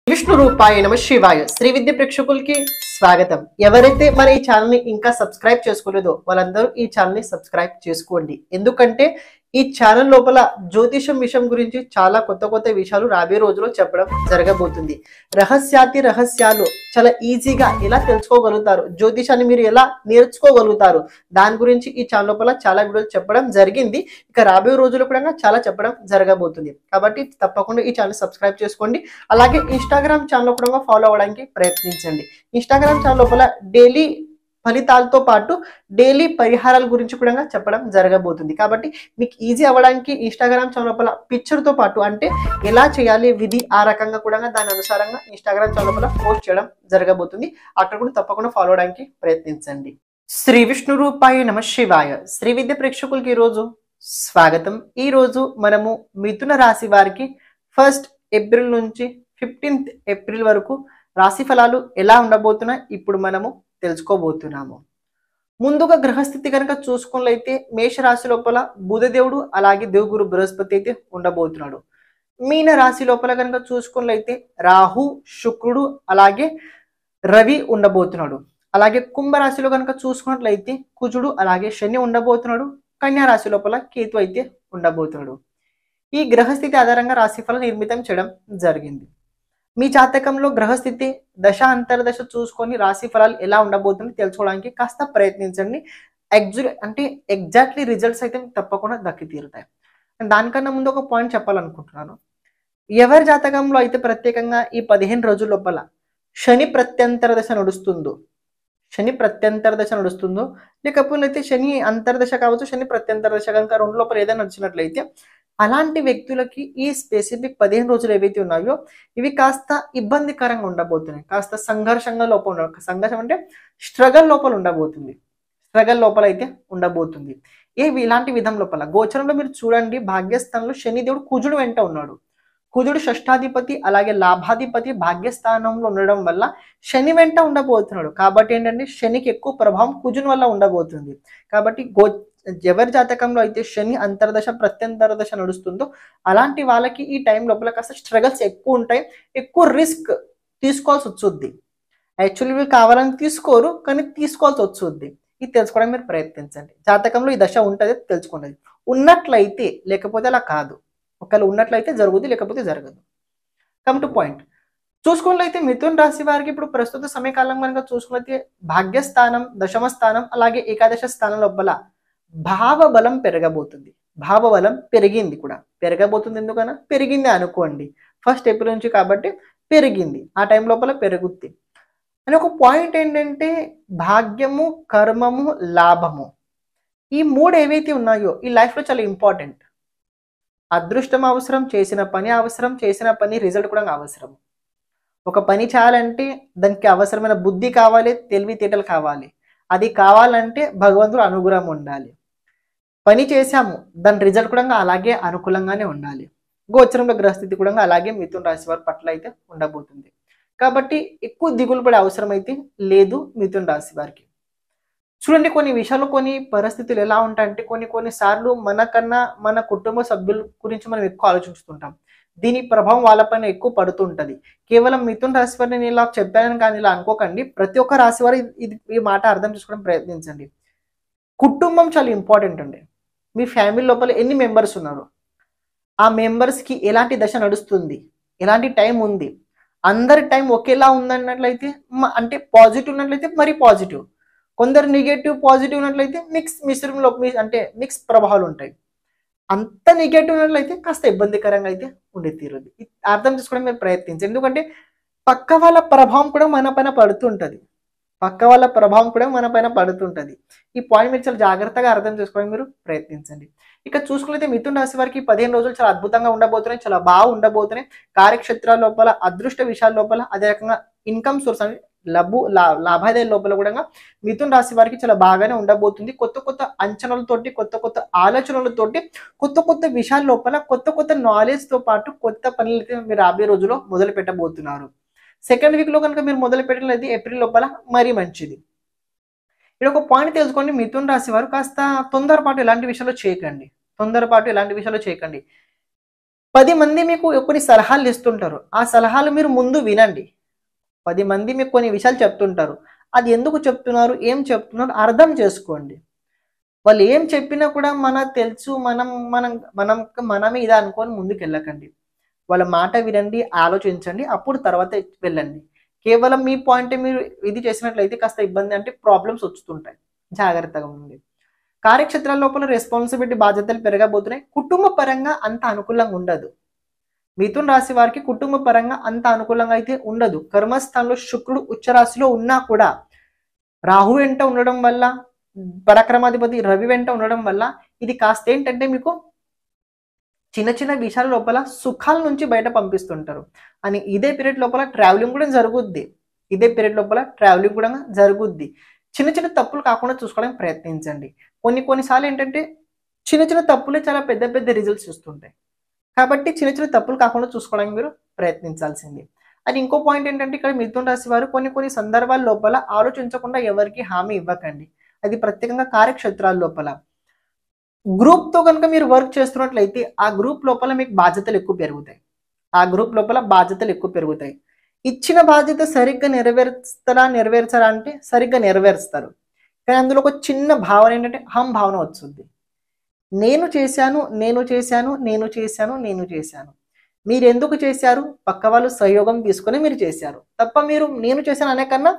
విష్ణు రూపాయ నమ శివాయ శ్రీ విద్య ప్రేక్షకులకి స్వాగతం. ఎవరైతే మన ఈ ఛానల్ ని ఇంకా సబ్స్క్రైబ్ చేసుకోలేదో వాళ్ళందరూ ఈ ఛానల్ ని సబ్స్క్రైబ్ చేసుకోండి. ఎందుకంటే ఈ ఛానల్ లోపల జ్యోతిషం విషయం గురించి చాలా కొత్త కొత్త విషయాలు రాబోయే రోజుల్లో చెప్పడం జరగబోతుంది. రహస్యాలు చాలా ఈజీగా ఎలా తెలుసుకోగలుగుతారు, జ్యోతిషాన్ని మీరు ఎలా నేర్చుకోగలుగుతారు, దాని గురించి ఈ ఛానల్ లోపల చాలా వీడియోలు చెప్పడం జరిగింది. ఇక రాబోయే రోజుల్లో కూడా చాలా చెప్పడం జరగబోతుంది. కాబట్టి తప్పకుండా ఈ ఛానల్ సబ్స్క్రైబ్ చేసుకోండి. అలాగే ఇన్స్టాగ్రామ్ ఛానల్ కూడా ఫాలో అవ్వడానికి ప్రయత్నించండి. ఇన్స్టాగ్రామ్ ఛానల్ లోపల డైలీ ఫలితాలతో పాటు డైలీ పరిహారాల గురించి కూడా చెప్పడం జరగబోతుంది. కాబట్టి మీకు ఈజీ అవ్వడానికి ఇన్స్టాగ్రామ్ ఛానల్ లోపల పిక్చర్తో పాటు అంటే ఎలా చేయాలి విధి ఆ రకంగా కూడా దాని అనుసారంగా ఇన్స్టాగ్రామ్ ఛానల్ లోపల పోస్ట్ చేయడం జరగబోతుంది. అక్కడ కూడా తప్పకుండా ఫాలో అవడానికి ప్రయత్నించండి. శ్రీ విష్ణు రూపాయ నమ శివాయ శ్రీ విద్య ప్రేక్షకులకి ఈరోజు స్వాగతం. ఈ రోజు మనము మిథున రాశి వారికి 1 ఏప్రిల్ నుంచి 15 ఏప్రిల్ వరకు రాశి ఫలాలు ఎలా ఉండబోతున్నాయి ఇప్పుడు మనము తెలుసుకోబోతున్నాము. ముందుగా గ్రహస్థితి కనుక చూసుకున్నట్లయితే మేషరాశి లోపల బుధదేవుడు అలాగే దేవుగురు బృహస్పతి అయితే ఉండబోతున్నాడు. మీన రాశి లోపల కనుక చూసుకున్నట్లయితే రాహు శుక్రుడు అలాగే రవి ఉండబోతున్నాడు. అలాగే కుంభరాశిలో కనుక చూసుకున్నట్లయితే కుజుడు అలాగే శని ఉండబోతున్నాడు. కన్యా రాశి లోపల కేతు అయితే ఉండబోతున్నాడు. ఈ గ్రహస్థితి ఆధారంగా రాశి ఫలం నిర్మితం చేయడం జరిగింది. మీ జాతకంలో గ్రహస్థితి దశ అంతర్దశ చూసుకొని రాశి ఫలాలు ఎలా ఉండబోతుంది తెలుసుకోవడానికి కాస్త ప్రయత్నించండి. ఎగ్జాక్ట్లీ రిజల్ట్స్ అయితే తప్పకుండా దక్కి తీరుతాయి. దానికన్నా ముందు ఒక పాయింట్ చెప్పాలనుకుంటున్నాను. ఎవరి జాతకంలో అయితే ప్రత్యేకంగా ఈ 15 రోజుల లోపల శని ప్రత్యంతర దశ నడుస్తుందో లేకపోతే శని అంతర్దశ కావచ్చు, శని ప్రత్యంతర దశ కనుక రెండు లోపల ఏదైనా నడిచినట్లయితే అలాంటి వ్యక్తులకి ఈ స్పెసిఫిక్ 15 రోజులు ఏవైతే ఉన్నాయో ఇవి కాస్త ఇబ్బందికరంగా ఉండబోతున్నాయి. కాస్త సంఘర్షంగా లోపల సంఘర్షం అంటే స్ట్రగల్ లోపల అయితే ఉండబోతుంది. ఇలాంటి విధం లోపల గోచరంలో మీరు చూడండి, భాగ్యస్థానంలో శనిదేవుడు కుజుడు వెంట ఉన్నాడు. కుజుడు షష్టాధిపతి అలాగే లాభాధిపతి భాగ్యస్థానంలో ఉండడం వల్ల శని వెంట ఉండబోతున్నాడు. కాబట్టి ఏంటంటే శనికి ఎక్కువ ప్రభావం కుజుని వల్ల ఉండబోతుంది. కాబట్టి ఎవరి జాతకంలో అయితే శని అంతర్దశ ప్రత్యంతర దశ నడుస్తుందో అలాంటి వాళ్ళకి ఈ టైం లోపల కాస్త స్ట్రగల్స్ ఎక్కువ ఉంటాయి, ఎక్కువ రిస్క్ తీసుకోవాల్సి వచ్చుద్ది. యాక్చువల్లీ వీళ్ళు కావాలని తీసుకోరు, కానీ తీసుకోవాల్సి వచ్చుద్ది. ఇది తెలుసుకోవడానికి మీరు ప్రయత్నించండి. జాతకంలో ఈ దశ ఉంటుంది తెలుసుకోండి. ఉన్నట్లయితే, లేకపోతే అలా కాదు. ఒకవేళ ఉన్నట్లయితే జరుగుతుంది, లేకపోతే జరగదు. కమ్ టు పాయింట్ చూసుకున్నట్లయితే మిథున రాశి వారికి ఇప్పుడు ప్రస్తుత సమయకాలం కనుక చూసుకున్నట్లయితే భాగ్యస్థానం, దశమ స్థానం అలాగే ఏకాదశ స్థానం లోపల భావబలం పెరగబోతుంది. భావబలం పెరిగింది కూడా, పెరగబోతుంది. ఎందుకన్నా పెరిగింది అనుకోండి. 1 ఏప్రిల్ నుంచి కాబట్టి పెరిగింది, ఆ టైం లోపల పెరుగుద్ది అని ఒక పాయింట్. ఏంటంటే భాగ్యము, కర్మము, లాభము ఈ 3 ఏవైతే ఉన్నాయో ఈ లైఫ్లో చాలా ఇంపార్టెంట్. అదృష్టం అవసరం, చేసిన పని అవసరం, చేసిన పని రిజల్ట్ కూడా అవసరం. ఒక పని చేయాలంటే దానికి అవసరమైన బుద్ధి కావాలి, తెలివితేటలు కావాలి. అది కావాలంటే భగవంతుడు అనుగ్రహం ఉండాలి. పని చేశాము, దాని రిజల్ట్ కూడా అలాగే అనుకూలంగానే ఉండాలి. గోచరంలో గ్రహస్థితి కూడా అలాగే మిథున రాశి వారి పట్ల అయితే ఉండబోతుంది. కాబట్టి ఎక్కువ దిగులు పడే అవసరం అయితే లేదు మిథున రాశి వారికి. చూడండి, కొన్ని విషయాలు కొన్ని పరిస్థితులు ఎలా ఉంటాయంటే కొన్ని సార్లు మనకన్నా మన కుటుంబ సభ్యుల గురించి మనం ఎక్కువ ఆలోచిస్తుంటాం. దీని ప్రభావం వాళ్ళపైన ఎక్కువ పడుతుంటది. కేవలం మిథున రాశి వారిని నేను ఇలా చెప్పాను కానీ ఇలా అనుకోకండి. ప్రతి ఒక్క రాశి వారు ఈ మాట అర్థం చేసుకోవడం ప్రయత్నించండి. కుటుంబం చాలా ఇంపార్టెంట్ అండి. మీ ఫ్యామిలీ లోపల ఎన్ని మెంబర్స్ ఉన్నారు, ఆ మెంబర్స్కి ఎలాంటి దశ నడుస్తుంది, ఎలాంటి టైం ఉంది, అందరి టైం ఒకేలా ఉందన్నట్లయితే అంటే పాజిటివ్ ఉన్నట్లయితే మరి పాజిటివ్, కొందరు నెగటివ్ పాజిటివ్ ఉన్నట్లయితే మిశ్రమంలో అంటే మిక్స్ ప్రభావాలు ఉంటాయి. అంత నెగటివ్ ఉన్నట్లయితే కాస్త ఇబ్బందికరంగా అయితే ఉండి తీరుద్ది. అర్థం చేసుకోవడం మీరు ప్రయత్నించండి. ఎందుకంటే పక్క వాళ్ళ ప్రభావం కూడా మన పైన పడుతుంటుంది. ఈ పాయింట్ మీరు చాలా జాగ్రత్తగా అర్థం చేసుకోవడానికి మీరు ప్రయత్నించండి. ఇక చూసుకున్నైతే మిథున రాశి వారికి 15 రోజులు చాలా అద్భుతంగా ఉండబోతున్నాయి, చాలా బాగా ఉండబోతున్నాయి. కార్యక్షేత్రాల లోపల, అదృష్ట విషయాల లోపల, అదే రకంగా ఇన్కమ్ సోర్స్ అంటే లాభాదాయ లోపల కూడా మిథున రాశి వారికి చాలా బాగానే ఉండబోతుంది. కొత్త అంచనాలతోటి, కొత్త ఆలోచనలతోటి, కొత్త విషయాల లోపల, కొత్త నాలెడ్జ్తో పాటు కొత్త పనులు అయితే మీరు రాబోయే రోజుల్లో మొదలు పెట్టబోతున్నారు. 2nd వీక్లో కనుక మీరు మొదలు పెట్టినట్లయితే ఏప్రిల్ లోపల మరీ మంచిది. ఇక్కడ ఒక పాయింట్ తెలుసుకోండి, మిథున రాశి వారు కాస్త తొందరపాటు ఎలాంటి విషయాలు చేయకండి. 10 మంది మీకు కొన్ని సలహాలు ఇస్తుంటారు. ఆ సలహాలు మీరు ముందు వినండి. 10 మంది మీకు కొన్ని విషయాలు చెప్తుంటారు. అది ఎందుకు చెప్తున్నారు? ఏం చెప్తున్నారు? అర్థం చేసుకోండి. వాళ్ళు ఏం చెప్పినా కూడా మనకు తెలుసు. మనం మనం మనం మనమే ఇదా అనుకోని ముందుకెళ్ళకండి. వాళ్ళ మాట వినండి, ఆలోచించండి. అప్పుడు తర్వాత వెళ్ళండి. కేవలం మీ పాయింటే మీరు ఇది చేసినట్లయితే కాస్త ఇబ్బంది అంటే ప్రాబ్లమ్స్ వస్తుంటాయి. జాగ్రత్తగా ఉండండి. కార్యక్షేత్రాల లోపల రెస్పాన్సిబిలిటీ బాధ్యతలు పెరగబోతున్నాయి. కుటుంబ పరంగా అంత అనుకూలంగా ఉండదు. మిథున రాశి వారికి కుటుంబ పరంగా అంత అనుకూలంగా అయితే ఉండదు. కర్మస్థానంలో శుక్రుడు ఉచ్చ రాశిలో ఉన్నా కూడా రాహు వెంట ఉండడం వల్ల, పరాక్రమాధిపతి రవి వెంట ఉండడం వల్ల ఇది కాస్త ఏంటంటే మీకు చిన్న చిన్న విషయాల లోపల సుఖాల నుంచి బయట పంపిస్తుంటారు. అని ఇదే పీరియడ్ లోపల ట్రావెలింగ్ కూడా జరుగుద్ది. ఇదే పీరియడ్ లోపల ట్రావెలింగ్ కూడా జరుగుద్ది. చిన్న చిన్న తప్పులు కాకుండా చూసుకోవడానికి ప్రయత్నించండి. కొన్ని సార్లు ఏంటంటే చిన్న చిన్న తప్పులే చాలా పెద్ద పెద్ద రిజల్ట్స్ ఇస్తుంటాయి. కాబట్టి చిన్న చిన్న తప్పులు కాకుండా చూసుకోవడానికి మీరు ప్రయత్నించాల్సింది. అది ఇంకో పాయింట్ ఏంటంటే ఇక్కడ మిథున రాశి వారు కొన్ని సందర్భాల లోపల ఆలోచించకుండా ఎవరికి హామీ ఇవ్వకండి. అది ప్రత్యేకంగా కార్యక్షేత్రాల లోపల. గ్రూప్‌తో గనుక మీరు వర్క్ చేస్తున్నట్లయితే ఆ గ్రూప్ లోపల మీకు బాధ్యతలు ఎక్కువ పెరుగుతాయి. ఆ గ్రూప్ లోపల బాధ్యతలు ఎక్కువ పెరుగుతాయి. ఇచ్చిన బాధ్యత సరిగ్గా నెరవేర్చరా అంటే సరిగ్గా నెరవేరుస్తారు. కానీ అందులో ఒక చిన్న భావన ఏంటంటే అహం భావన వస్తుంది. నేను చేశాను, నేను చేశాను, నేను చేశాను, నేను చేశాను. మీరెందుకు చేశారు? పక్క వాళ్ళు సహయోగం తీసుకొని మీరు చేశారు. తప్ప మీరు నేను చేశాను అనే కన్నా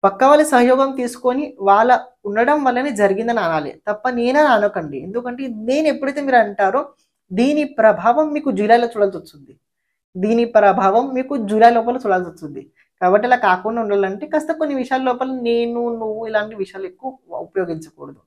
పక్క వాళ్ళ సహయోగం తీసుకొని వాళ్ళ ఉండడం వల్లనే జరిగిందని అనాలి. తప్ప నేనని అనకండి. ఎందుకంటే నేను ఎప్పుడైతే మీరు అంటారో దీని ప్రభావం మీకు జూలైలో చూడాల్సొస్తుంది. దీని ప్రభావం మీకు జూలై లోపల చూడాల్సొస్తుంది. కాబట్టి అలా కాకుండా ఉండాలంటే కాస్త కొన్ని విషయాల లోపల నేను, నువ్వు ఇలాంటి విషయాలు ఎక్కువ ఉపయోగించకూడదు.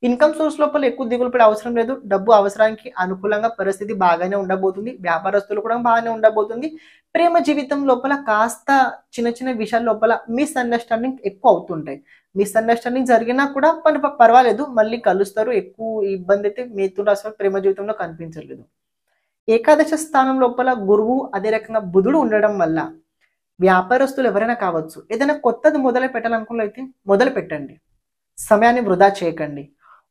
ఇన్‌కమ్ సోర్స్ లోపల ఎక్కువ దిగులు పడే అవసరం లేదు. డబ్బు అవసరానికి అనుకూలంగా పరిస్థితి బాగానే ఉండబోతుంది. వ్యాపారస్తులు కూడా బాగానే ఉండబోతుంది. ప్రేమ జీవితం లోపల కాస్త చిన్న చిన్న విషయాల లోపల మిస్‌అండర్‌స్టాండింగ్ ఎక్కువ అవుతుంటాయి. మిస్‌అండర్‌స్టాండింగ్ జరిగినా కూడా పర్వాలేదు. మళ్ళీ కలుస్తారు. ఎక్కువ ఇబ్బంది అయితే మిథున రాశి వారి ప్రేమ జీవితంలో కనిపించలేదు. ఏకాదశ స్థానం లోపల గురువు అదే రకంగా బుధుడు ఉండడం వల్ల వ్యాపారస్తులు ఎవరైనా కావచ్చు. ఏదైనా కొత్తది మొదలు పెట్టాలనుకున్నట్లయితే మొదలు పెట్టండి. సమయాన్ని వృధా చేయకండి.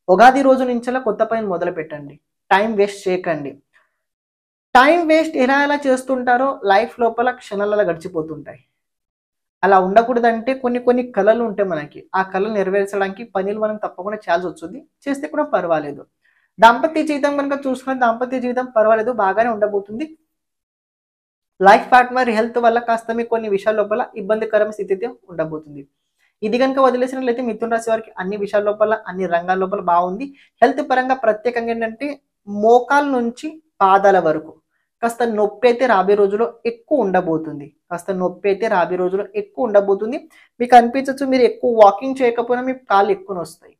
ఉగాది రోజు నుంచెల్లా కొత్త పని మొదలు పెట్టండి. టైం వేస్ట్ చేయకండి. టైం వేస్ట్ ఎలా చేస్తుంటారో లైఫ్ లోపల క్షణాలలో గడిచిపోతుంటాయి. అలా ఉండకూడదంటే కొన్ని కలలు ఉంటాయి మనకి. ఆ కలలు నెరవేర్చడానికి పనులు మనం తప్పకుండా చేయాల్సొస్తుంది. చేస్తే కూడా పర్వాలేదు. దాంపత్య జీవితం కనుక చూసుకుంటే దాంపత్య జీవితం పర్వాలేదు బాగానే ఉండబోతుంది. లైఫ్ పార్ట్నర్ హెల్త్ వల్ల కాస్త మీకు కొన్ని విషయాల లోపల ఇబ్బందికరమైన స్థితి అయితే ఉండబోతుంది. ఇది గనుక వదిలేసినట్లయితే మిథున రాశి వారికి అన్ని విషయాల లోపల, అన్ని రంగాల లోపల బాగుంది. హెల్త్ పరంగా ప్రత్యేకంగా ఏంటంటే మోకాళ్ళ నుంచి పాదాల వరకు కాస్త నొప్పి అయితే రాబోయే రోజుల్లో ఎక్కువ ఉండబోతుంది. మీకు అనిపించొచ్చు మీరు ఎక్కువ వాకింగ్ చేయకపోయినా మీ కాళ్ళు ఎక్కువ నొస్తాయి.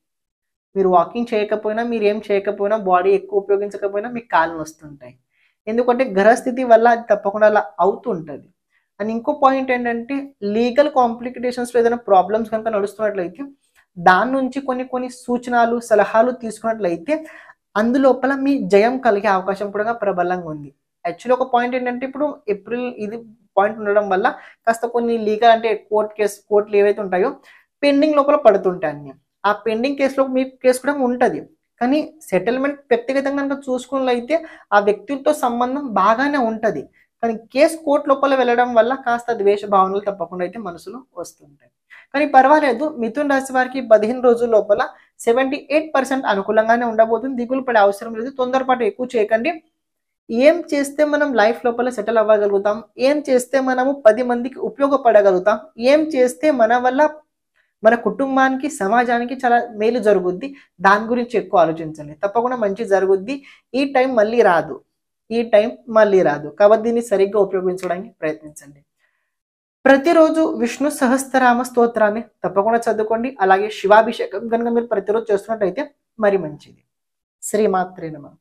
మీరు వాకింగ్ చేయకపోయినా, మీరేం చేయకపోయినా, బాడీ ఎక్కువ ఉపయోగించకపోయినా మీకు కాళ్ళు నొస్తుంటాయి. ఎందుకంటే గ్రహస్థితి వల్ల అది తప్పకుండా అలా అవుతుంటది. అండ్ ఇంకో పాయింట్ ఏంటంటే లీగల్ కాంప్లికేషన్స్‌లో ఏదైనా ప్రాబ్లమ్స్ కనుక నడుస్తున్నట్లయితే దాని నుంచి కొన్ని సూచనలు, సలహాలు తీసుకున్నట్లయితే అందులోపల మీ జయం కలిగే అవకాశం కూడా ప్రబలంగా ఉంది. యాక్చువల్లీ ఒక పాయింట్ ఏంటంటే ఇప్పుడు ఏప్రిల్ ఇది పాయింట్ ఉండడం వల్ల కాస్త కొన్ని లీగల్ అంటే కోర్టులు ఏవైతే ఉంటాయో పెండింగ్ లోపల పడుతుంటాయి అన్నీ. ఆ పెండింగ్ కేసులో మీ కేసు కూడా ఉంటది. కానీ సెటిల్‌మెంట్ వ్యక్తిగతంగా కనుక చూసుకున్నట్లయితే ఆ వ్యక్తులతో సంబంధం బాగానే ఉంటది. కానీ కేస్ కోర్ట్ లోపల వెళ్ళడం వల్ల కాస్త ద్వేష భావనలు తప్పకుండా అయితే మనసులో వస్తుంటాయి. కానీ పర్వాలేదు. మిథున రాశి వారికి 15 రోజుల లోపల 78% అనుకూలంగానే ఉండబోతుంది. దిగులు పడే అవసరం లేదు. తొందరపాటు ఎక్కువ చేయకండి. ఏం చేస్తే మనం లైఫ్ లోపల సెటిల్ అవ్వగలుగుతాం? ఏం చేస్తే మనము 10 మందికి ఉపయోగపడగలుగుతాం? ఏం చేస్తే మన వల్ల మన కుటుంబానికి, సమాజానికి చాలా మేలు జరుగుద్ది. దాని గురించి ఎక్కువ ఆలోచించండి. తప్పకుండా మంచి జరుగుద్ది. ఈ టైం మళ్ళీ రాదు. కాబట్టి దీన్ని సరిగ్గా ఉపయోగించుకోవడానికి ప్రయత్నించండి. ప్రతిరోజు విష్ణు సహస్రనామ స్తోత్రాన్ని తప్పకుండా చదువుకోండి. అలాగే శివాభిషేకం గనుక మీరు ప్రతిరోజు చేస్తున్నట్టయితే మరి మంచిది. శ్రీమాత్రే నమః.